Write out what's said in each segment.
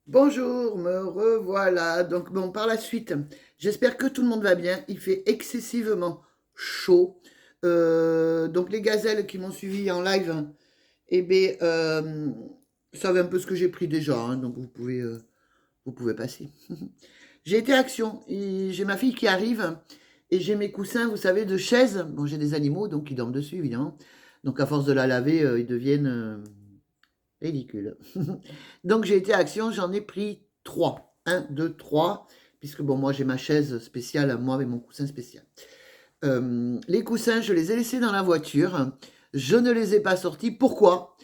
Bonjour, me revoilà. Donc bon, par la suite, j'espère que tout le monde va bien. Il fait excessivement chaud. Donc les gazelles qui m'ont suivi en live, eh bien, savent un peu ce que j'ai pris déjà, hein, donc vous pouvez passer. J'ai été à Action. J'ai ma fille qui arrive et j'ai mes coussins, vous savez, de chaise. Bon, j'ai des animaux, donc ils dorment dessus, évidemment. Donc à force de la laver, ils deviennent ridicule. Donc j'ai été à Action, j'en ai pris 3. 1, 2, 3, puisque bon, moi j'ai ma chaise spéciale, moi avec mon coussin spécial. Les coussins, je les ai laissés dans la voiture. Je ne les ai pas sortis. Pourquoi?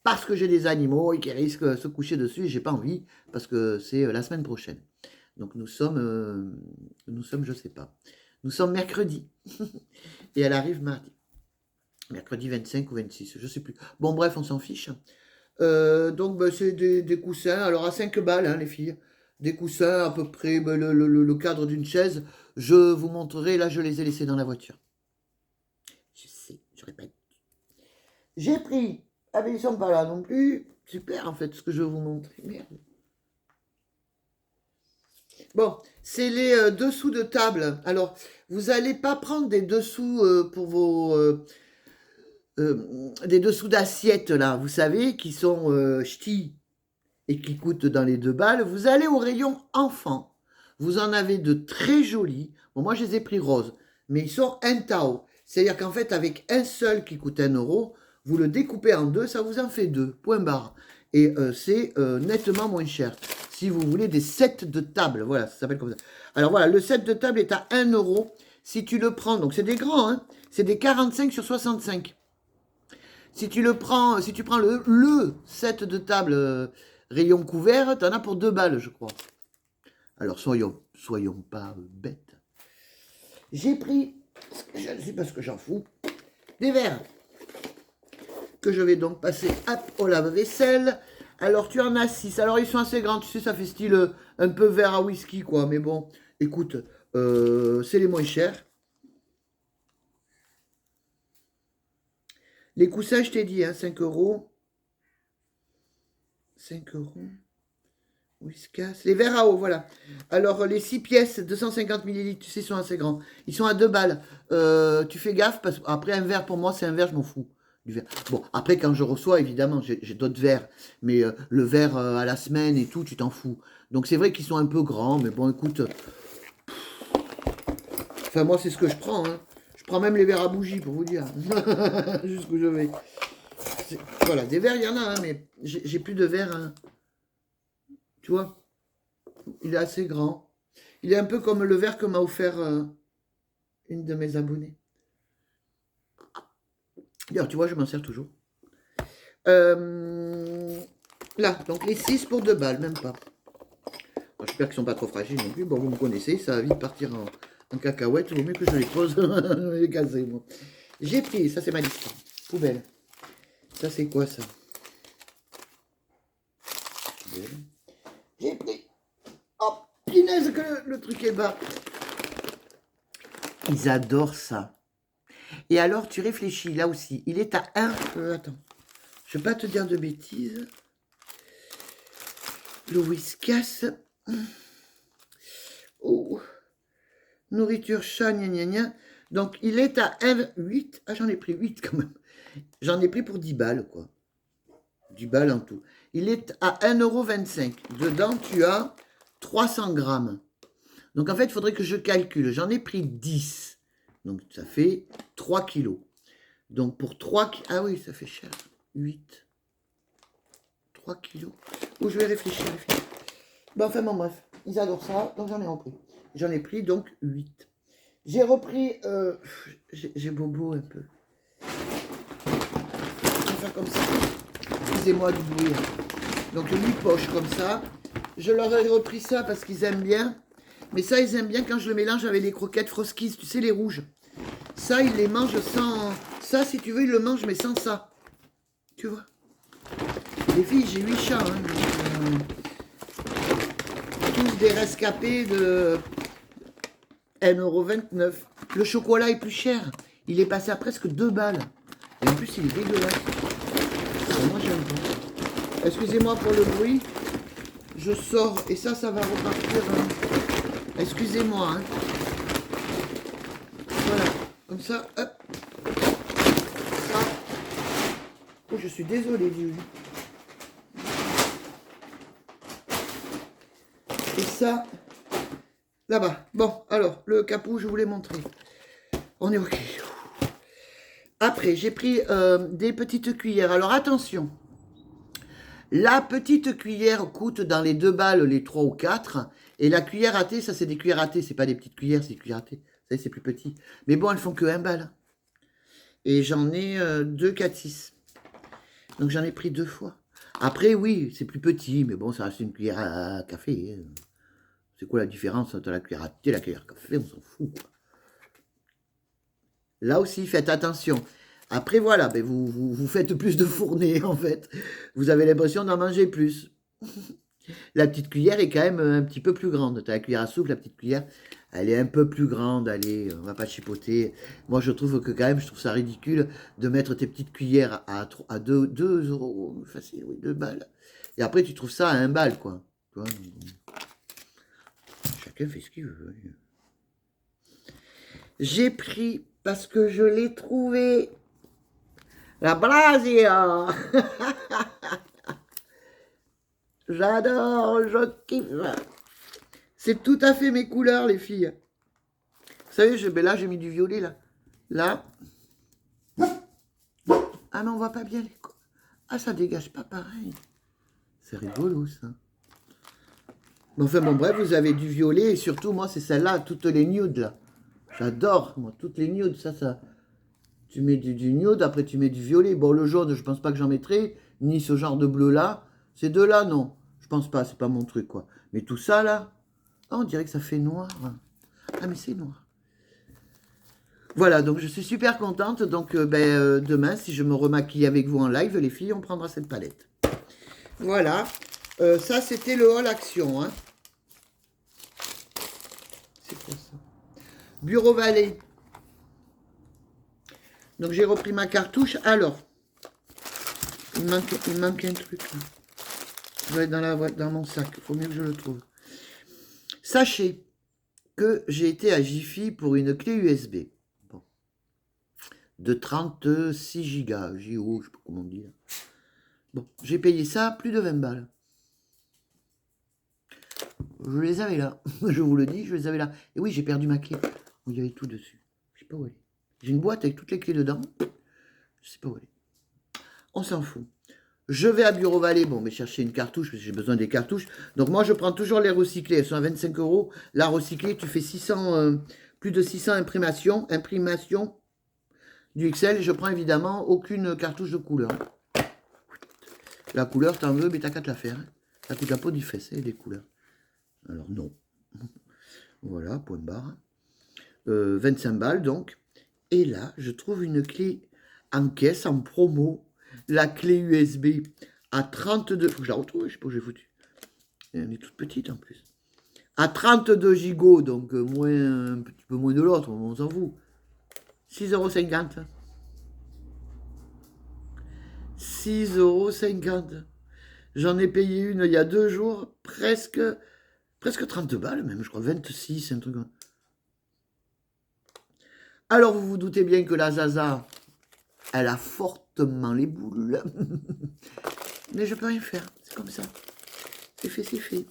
Parce que j'ai des animaux et qui risquent de se coucher dessus et j'ai pas envie, parce que c'est la semaine prochaine. Donc nous sommes, je sais pas. Nous sommes mercredi. Et elle arrive mardi. Mercredi 25 ou 26, je sais plus. Bon, bref, on s'en fiche. Donc, bah, c'est des coussins. Alors, à 5 balles, hein, les filles. Des coussins à peu près bah, le cadre d'une chaise. Je vous montrerai. Là, je les ai laissés dans la voiture. Je sais, je répète. J'ai pris. Ah, mais ils sont pas là non plus. Super, en fait, ce que je vais vous montrer. Merde. Bon, c'est les dessous de table. Alors, vous n'allez pas prendre des dessous pour vos des dessous d'assiette là, vous savez, qui sont ch'tis et qui coûtent dans les 2 balles. Vous allez au rayon enfant. Vous en avez de très jolis. Bon, moi, je les ai pris roses, mais ils sont un tao. C'est-à-dire qu'en fait, avec un seul qui coûte 1 €, vous le découpez en deux, ça vous en fait deux. Point barre. Et c'est nettement moins cher. Si vous voulez des sets de table, voilà, ça s'appelle comme ça. Alors voilà, le set de table est à 1 €. Si tu le prends, donc c'est des grands, hein, c'est des 45 sur 65. Si tu prends le set de table rayon couvert, t'en as pour 2 balles, je crois. Alors soyons pas bêtes. J'ai pris, je ne sais pas ce que j'en fous, des verres que je vais donc passer au lave-vaisselle. Alors tu en as 6. Alors ils sont assez grands, tu sais, ça fait style un peu verre à whisky, quoi. Mais bon, écoute, c'est les moins chers. Les coussins, je t'ai dit, hein, 5 €. 5 €. Whiskas. Les verres à eau, voilà. Alors, les 6 pièces, 250 millilitres, tu sais, sont assez grands. Ils sont à 2 balles. Tu fais gaffe, parce qu'après, un verre, pour moi, c'est un verre, je m'en fous du verre. Bon, après, quand je reçois, évidemment, j'ai d'autres verres. Mais le verre à la semaine et tout, tu t'en fous. Donc, c'est vrai qu'ils sont un peu grands, mais bon, écoute. Enfin, moi, c'est ce que je prends, hein. Je prends même les verres à bougie, pour vous dire. Jusqu'où je vais. Voilà, des verres, il y en a, hein, mais j'ai plus de verres, hein. Tu vois, il est assez grand. Il est un peu comme le verre que m'a offert une de mes abonnées. D'ailleurs, tu vois, je m'en sers toujours. Là, donc les 6 pour 2 balles, même pas. Bon, j'espère qu'ils ne sont pas trop fragiles non plus. Bon, vous me connaissez, ça va vite partir en cacahuète. Il vaut mieux que je les pose, les gazer, moi. J'ai pris, ça c'est ma liste. Poubelle. Ça c'est quoi ça? Poubelle. J'ai pris. Oh, punaise que le truc est bas. Ils adorent ça. Et alors, tu réfléchis, là aussi. Il est à 1... attends. Je ne vais pas te dire de bêtises. Le Whiskas. Oh. Nourriture chat, gna gna gna. Donc, il est à 1,8. Ah, j'en ai pris 8 quand même. J'en ai pris pour 10 balles, quoi. 10 balles en tout. Il est à 1,25 €. Dedans, tu as 300 grammes. Donc, en fait, il faudrait que je calcule. J'en ai pris 10. Donc, ça fait 3 kilos. Donc, pour 3... Ah oui, ça fait cher. 8. 3 kilos. Ou je vais réfléchir. Bon, enfin, bon, bref. Ils adorent ça, donc j'en ai repris. J'en ai pris donc 8. J'ai repris... j'ai bobo un peu. Je vais faire comme ça. Excusez-moi du bruit. Donc 8 poches comme ça. Je leur ai repris ça parce qu'ils aiment bien. Mais ça, ils aiment bien quand je le mélange avec les croquettes Froskies. Tu sais, les rouges. Ça, ils les mangent sans... Ça, si tu veux, ils le mangent, mais sans ça. Tu vois. Les filles, j'ai 8 chats. Hein. Tous des rescapés de 1,29 €. Le chocolat est plus cher. Il est passé à presque 2 balles. Et en plus, il est dégueulasse. Moi, j'aime pas. Excusez-moi pour le bruit. je sors, et ça va repartir. Excusez-moi. Hein. Voilà, comme ça, hop. Ça. Oh, je suis désolée, Julie. Et ça, là-bas. Bon, alors, le capot, je vous l'ai montré. On est OK. Après, j'ai pris des petites cuillères. Alors, attention. La petite cuillère coûte dans les 2 balles, les 3 ou 4. Et la cuillère à thé, ça, c'est des cuillères à thé. C'est pas des petites cuillères, c'est des cuillères à thé. Vous savez, c'est plus petit. Mais bon, elles font que 1 balle. Et j'en ai 2, 4, 6. Donc, j'en ai pris 2 fois. Après, oui, c'est plus petit. Mais bon, ça reste une cuillère à café. Hein. C'est quoi la différence entre la cuillère à thé et la cuillère à café? On s'en fout, quoi. Là aussi, faites attention. Après, voilà, ben vous faites plus de fournées, en fait. Vous avez l'impression d'en manger plus. La petite cuillère est quand même un petit peu plus grande. Tu as la cuillère à soupe, la petite cuillère, elle est un peu plus grande. Allez, on va pas chipoter. Moi, je trouve que quand même, je trouve ça ridicule de mettre tes petites cuillères à 2 euros, facile, oui, 2 balles. Et après, tu trouves ça à 1 balle, quoi. Tu vois, chacun fait ce qu'il veut. J'ai pris, parce que je l'ai trouvé, la Brasia. J'adore, je kiffe. C'est tout à fait mes couleurs, les filles. Vous savez, ben là, j'ai mis du violet, là. Là. Ah, mais on voit pas bien les couleurs. Ah, ça dégage pas pareil. C'est rigolo, ça. Mais enfin, bon, bref, vous avez du violet. Et surtout, moi, c'est celle-là, toutes les nudes, là. J'adore, moi, toutes les nudes. Ça. Tu mets du nude, après tu mets du violet. Bon, le jaune, je pense pas que j'en mettrai. Ni ce genre de bleu-là. Ces deux-là, non. Je pense pas, c'est pas mon truc, quoi. Mais tout ça, là, oh, on dirait que ça fait noir. Ah, mais c'est noir. Voilà, donc je suis super contente. Donc, demain, si je me remaquille avec vous en live, les filles, on prendra cette palette. Voilà. Ça, c'était le haul action. Hein. C'est quoi ça? Bureau Vallée. Donc, j'ai repris ma cartouche. Alors, il manque un truc, là. Ça doit être dans mon sac. Il faut mieux que je le trouve. Sachez que j'ai été à Jiffy pour une clé USB. Bon. De 36 Go. JO, je sais pas comment on dit. Là. Bon, j'ai payé ça plus de 20 balles. Je les avais là. Je vous le dis, je les avais là. Et oui, j'ai perdu ma clé. Il y avait tout dessus. Je sais pas où elle est. J'ai une boîte avec toutes les clés dedans. Je sais pas où elle est. On s'en fout. Je vais à Bureau Vallée, bon, mais chercher une cartouche, parce que j'ai besoin des cartouches. Donc moi, je prends toujours les recyclées. Elles sont à 25 €. La recyclée, tu fais 600, plus de 600 imprimations du XL. Et je prends évidemment aucune cartouche de couleur. La couleur, t'en veux, mais t'as qu'à te la faire. Hein. Ça coûte la peau du fesse, des couleurs. Alors non. Voilà, point barre. 25 balles, donc. Et là, je trouve une clé en caisse, en promo. La clé USB à 32... Faut que je la retrouve, je sais pas où j'ai foutu. Elle est toute petite en plus. À 32 gigots, donc moins, un petit peu moins de l'autre, on s'en fout. 6,50 €. 6,50 €. J'en ai payé une il y a 2 jours, presque 30 balles même, je crois, 26, un truc. Alors vous vous doutez bien que la Zaza, elle a fortement les boules. Mais je peux rien faire, c'est comme ça. C'est fait, c'est fait.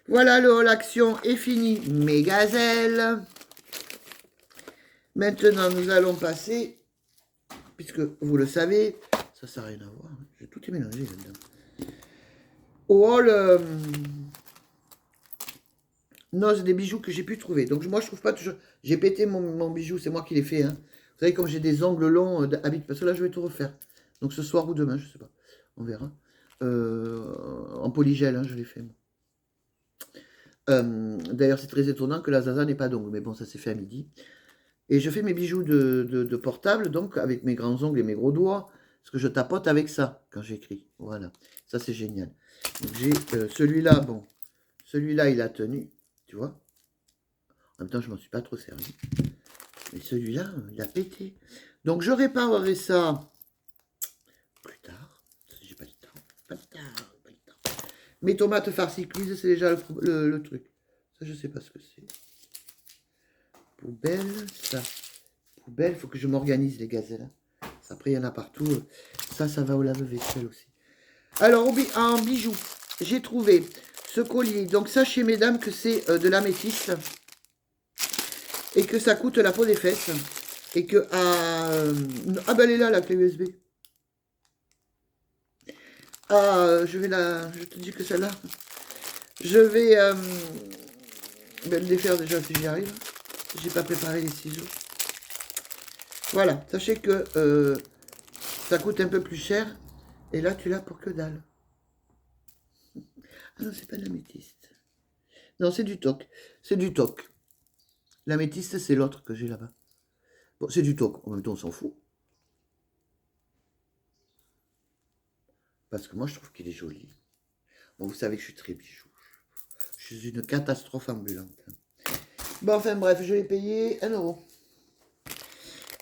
Voilà, le haul action est fini, mes gazelles. Maintenant, nous allons passer, puisque vous le savez, ça n'a rien à voir, j'ai tout est mélangé là-dedans. Au haul noces des bijoux que j'ai pu trouver. Donc moi, je trouve pas toujours... J'ai pété mon bijou, c'est moi qui l'ai fait. Hein. Vous savez, comme j'ai des ongles longs, parce que là, je vais tout refaire. Donc ce soir ou demain, je sais pas. On verra. En polygel, hein, je l'ai fait. D'ailleurs, c'est très étonnant que la Zaza n'ait pas d'ongles. Mais bon, ça s'est fait à midi. Et je fais mes bijoux de portable, donc avec mes grands ongles et mes gros doigts. Parce que je tapote avec ça quand j'écris. Voilà. Ça, c'est génial. Donc j'ai celui-là, bon. Celui-là, il a tenu. Tu vois? En même temps, je m'en suis pas trop servi. Mais celui-là, il a pété. Donc, je réparerai ça plus tard. J'ai pas le temps. Pas le temps. Mes tomates farcies cuises, c'est déjà le truc. Ça, je sais pas ce que c'est. Poubelle, ça. Poubelle, il faut que je m'organise, les gazelles. Après, il y en a partout. Ça va au lave-vaisselle aussi. Alors, en bijoux, j'ai trouvé ce collier. Donc, sachez, mesdames, que c'est de l'améthyste. Et que ça coûte la peau des fesses. Et que ah ben, elle est là, la clé USB. Ah, je te dis que celle-là. Je vais le défaire déjà si j'y arrive. J'ai pas préparé les ciseaux. Voilà, sachez que ça coûte un peu plus cher. Et là, tu l'as pour que dalle. Ah non, c'est pas de l'améthyste. Non, c'est du toc. C'est du toc. L'améthyste, c'est l'autre que j'ai là-bas. Bon, c'est du toc. En même temps, on s'en fout. Parce que moi, je trouve qu'il est joli. Bon, vous savez que je suis très bijou. Je suis une catastrophe ambulante. Bon, enfin bref, je l'ai payé 1 €.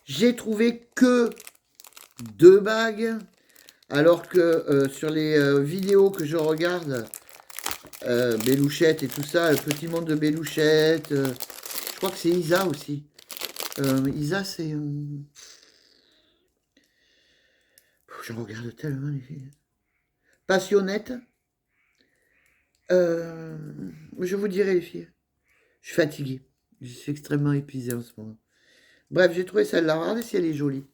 J'ai trouvé que 2 bagues. Alors que sur les vidéos que je regarde, Bélouchette et tout ça, le petit monde de Bélouchette, je crois que c'est Isa aussi. Isa, c'est... je regarde tellement les filles. Passionnette. Je vous dirai les filles. Je suis fatiguée. Je suis extrêmement épuisée en ce moment. Bref, j'ai trouvé celle-là. Regardez si elle est jolie.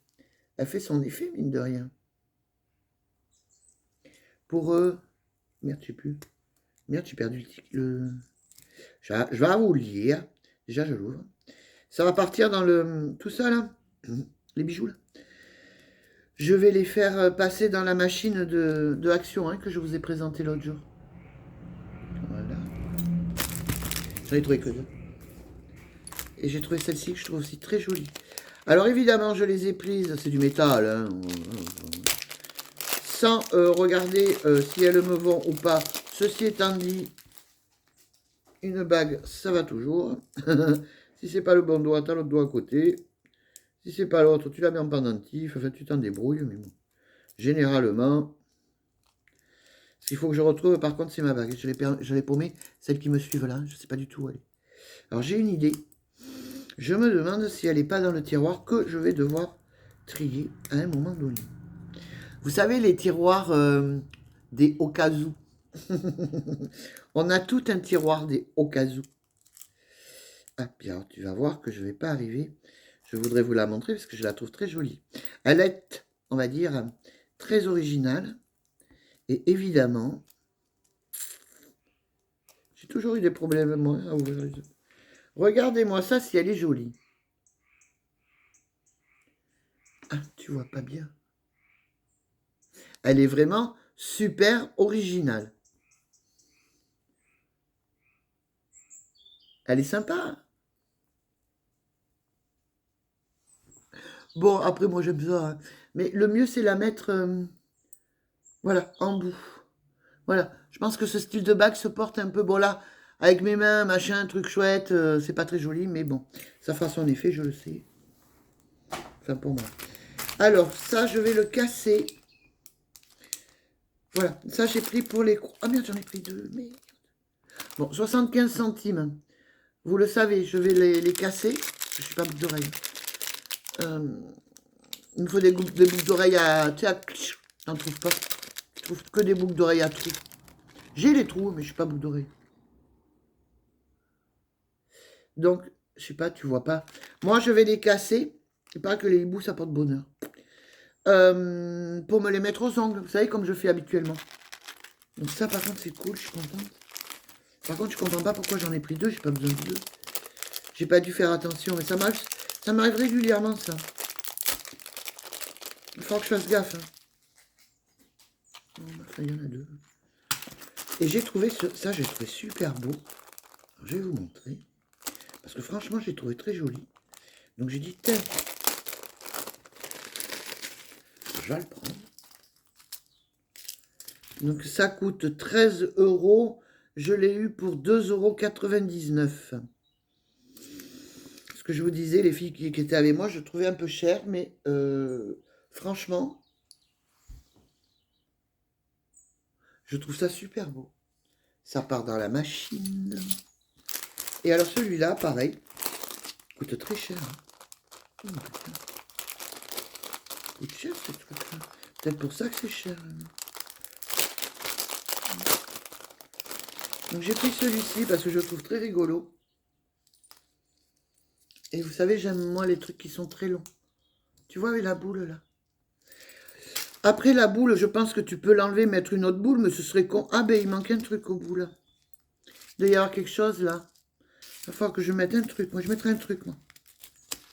Elle fait son effet, mine de rien. Pour eux... Merde, je sais plus. Merde, j'ai perdu le... Je vais vous le lire. Déjà, je l'ouvre. Ça va partir dans le... Tout ça, là. Les bijoux, là. Je vais les faire passer dans la machine de Action hein, que je vous ai présenté l'autre jour. Voilà. J'en ai trouvé que 2. Et j'ai trouvé celle-ci que je trouve aussi très jolie. Alors évidemment, je les ai prises. C'est du métal. Hein, sans regarder si elles me vont ou pas. Ceci étant dit, une bague, ça va toujours. Si c'est pas le bon doigt, t'as l'autre doigt à côté. Si c'est pas l'autre, tu la mets en pendentif. Enfin, tu t'en débrouilles. Mais bon. Généralement, ce qu'il faut que je retrouve, par contre, c'est ma bague. Je l'ai paumée. Celles qui me suivent là, je sais pas du tout où elle est. Alors, j'ai une idée. Je me demande si elle n'est pas dans le tiroir que je vais devoir trier à un moment donné. Vous savez, les tiroirs des au cas où. On a tout un tiroir des au cas où. Ah, bien, tu vas voir que je ne vais pas arriver. Je voudrais vous la montrer parce que je la trouve très jolie. Elle est, on va dire, très originale. Et évidemment, j'ai toujours eu des problèmes, moi, à ouvrir les yeux. Regardez-moi ça si elle est jolie. Ah, tu vois pas bien. Elle est vraiment super originale. Elle est sympa. Bon, après, moi, j'aime ça. Hein. Mais le mieux, c'est la mettre, voilà, en bout. Voilà. Je pense que ce style de bague se porte un peu, bon, là, avec mes mains, machin, truc chouette. C'est pas très joli, mais bon. Ça fera son effet, je le sais. Enfin, pour moi. Alors, ça, je vais le casser. Voilà. Ça, j'ai pris pour les... Ah, merde, j'en ai pris 2. Merde. Bon, 75 centimes. Vous le savez, je vais les casser. Je suis pas boucle d'oreille. Il me faut des boucles d'oreilles à... Tu sais, j'en trouve pas. Je trouve que des boucles d'oreilles à trous. J'ai les trous, mais je suis pas boucle d'oreille. Donc, je sais pas, tu vois pas. Moi, je vais les casser. C'est pas que les hiboux, ça porte bonheur. Pour me les mettre aux ongles. Vous savez, comme je fais habituellement. Donc ça, par contre, c'est cool. Je suis contente. Par contre, je comprends pas pourquoi j'en ai pris 2. J'ai pas besoin de 2. J'ai pas dû faire attention. Mais ça m'arrive régulièrement, ça. Il faut que je fasse gaffe. Hein. Enfin, il y en a 2. Et j'ai trouvé ça, j'ai trouvé super beau. Alors, je vais vous montrer. Parce que franchement, j'ai trouvé très joli. Donc j'ai dit, tiens, je vais le prendre. Donc ça coûte 13 €. Je l'ai eu pour 2,99 €. Ce que je vous disais, les filles qui étaient avec moi, je trouvais un peu cher, mais franchement, je trouve ça super beau. Ça part dans la machine. Et alors celui-là, pareil, coûte très cher. Hein. Oh, putain. Coûte cher ce truc-là. Peut-être pour ça que c'est cher. Donc j'ai pris celui-ci parce que je le trouve très rigolo. Et vous savez, j'aime moi les trucs qui sont très longs. Tu vois avec la boule là. Après la boule, je pense que tu peux l'enlever, mettre une autre boule, mais ce serait con. Ah ben il manque un truc au bout là. Il doit y avoir quelque chose là. Il va falloir que je mette un truc. Moi je mettrai un truc moi.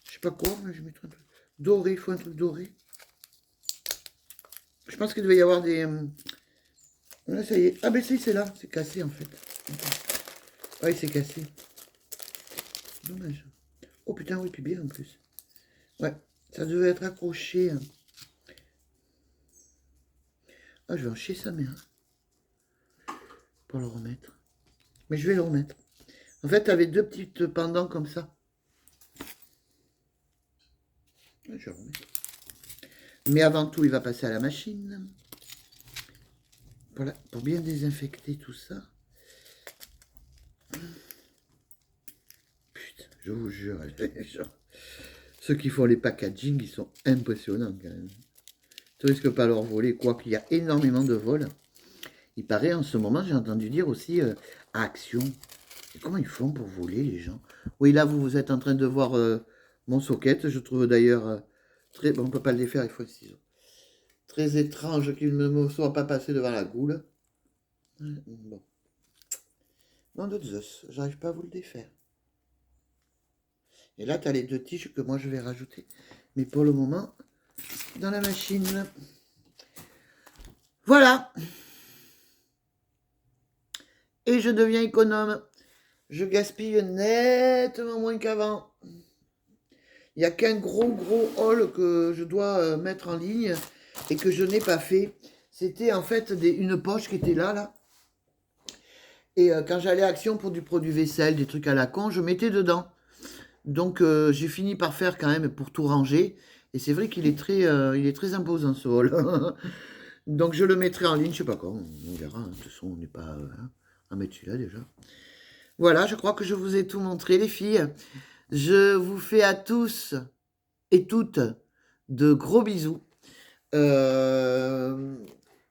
Je sais pas quoi, mais je mettrai un truc. Doré, il faut un truc doré. Je pense qu'il devait y avoir des... Là ça y est. Ah ben si c'est là. C'est cassé en fait. Oui c'est cassé. Dommage. Oh putain oui puis bien en plus. Ouais. Ça devait être accroché. Ah je vais en chier sa mère. Pour le remettre. Mais je vais le remettre. En fait, tu avais deux petites pendants comme ça. Je vais le remettre. Mais avant tout, il va passer à la machine. Voilà, pour bien désinfecter tout ça. Putain, je vous jure, ceux qui font les packaging, ils sont impressionnants quand même. Tu risques pas leur voler, quoi qu'il y a énormément de vols. Il paraît en ce moment, j'ai entendu dire aussi à Action. Et comment ils font pour voler les gens? Oui, là, vous êtes en train de voir mon socket. Je trouve d'ailleurs très... Bon, on ne peut pas le défaire, il faut le ciseau. Très étrange qu'il ne me soit pas passé devant la goule. Bon. Non, de Zeus, j'arrive pas à vous le défaire. Et là, tu as les deux tiges que moi, je vais rajouter. Mais pour le moment, dans la machine. Voilà. Et je deviens économe. Je gaspille nettement moins qu'avant. Il n'y a qu'un gros haul que je dois mettre en ligne et que je n'ai pas fait. C'était en fait une poche qui était là. Et quand j'allais à Action pour du produit vaisselle, des trucs à la con, je mettais dedans. Donc j'ai fini par faire quand même pour tout ranger. Et c'est vrai qu'il est très imposant ce haul. Donc je le mettrai en ligne, je sais pas quand, on verra. De toute façon, on n'est pas à mettre celui-là déjà. Voilà, je crois que je vous ai tout montré, les filles. Je vous fais à tous et toutes de gros bisous.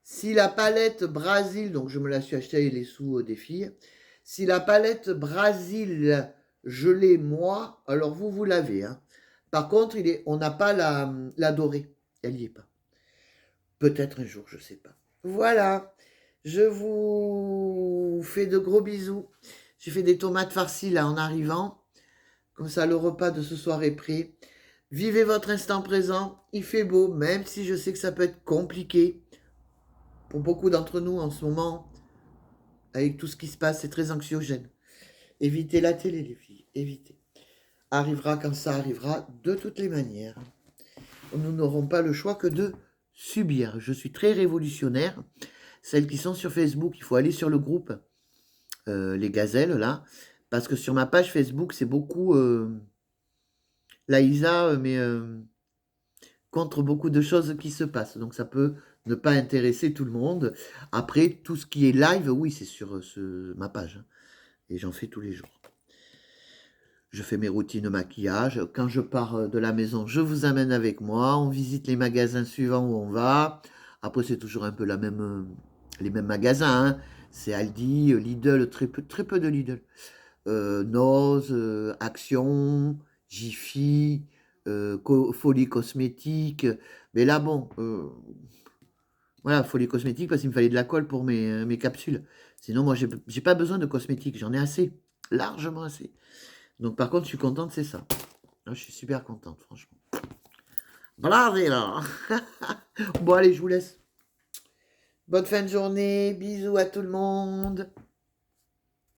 Si la palette Brasil, donc je me la suis achetée les sous des filles, si la palette Brasil, je l'ai moi, alors vous l'avez. Hein. Par contre, on n'a pas la dorée, elle n'y est pas. Peut-être un jour, je ne sais pas. Voilà, je vous fais de gros bisous. J'ai fait des tomates farcies là en arrivant. Comme ça, le repas de ce soir est prêt. Vivez votre instant présent. Il fait beau, même si je sais que ça peut être compliqué. Pour beaucoup d'entre nous en ce moment, avec tout ce qui se passe, c'est très anxiogène. Évitez la télé, les filles. Évitez. Arrivera quand ça arrivera, de toutes les manières. Nous n'aurons pas le choix que de subir. Je suis très révolutionnaire. Celles qui sont sur Facebook, il faut aller sur le groupe Les Gazelles, là. Parce que sur ma page Facebook, c'est beaucoup Laïsa, mais contre beaucoup de choses qui se passent. Donc ça peut ne pas intéresser tout le monde. Après, tout ce qui est live, oui, c'est sur ma page. Hein. Et j'en fais tous les jours. Je fais mes routines maquillage. Quand je pars de la maison, je vous amène avec moi. On visite les magasins suivants où on va. Après, c'est toujours un peu les mêmes magasins. Hein. C'est Aldi, Lidl, très peu de Lidl. Noz, Action, Jiffy, Folie Cosmétique. Mais là, bon, voilà, Folie Cosmétique parce qu'il me fallait de la colle pour mes capsules. Sinon, moi, j'ai pas besoin de cosmétiques. J'en ai assez, largement assez. Donc, par contre, je suis contente, c'est ça. Là, je suis super contente, franchement. Bravo, là. Bon, allez, je vous laisse. Bonne fin de journée. Bisous à tout le monde.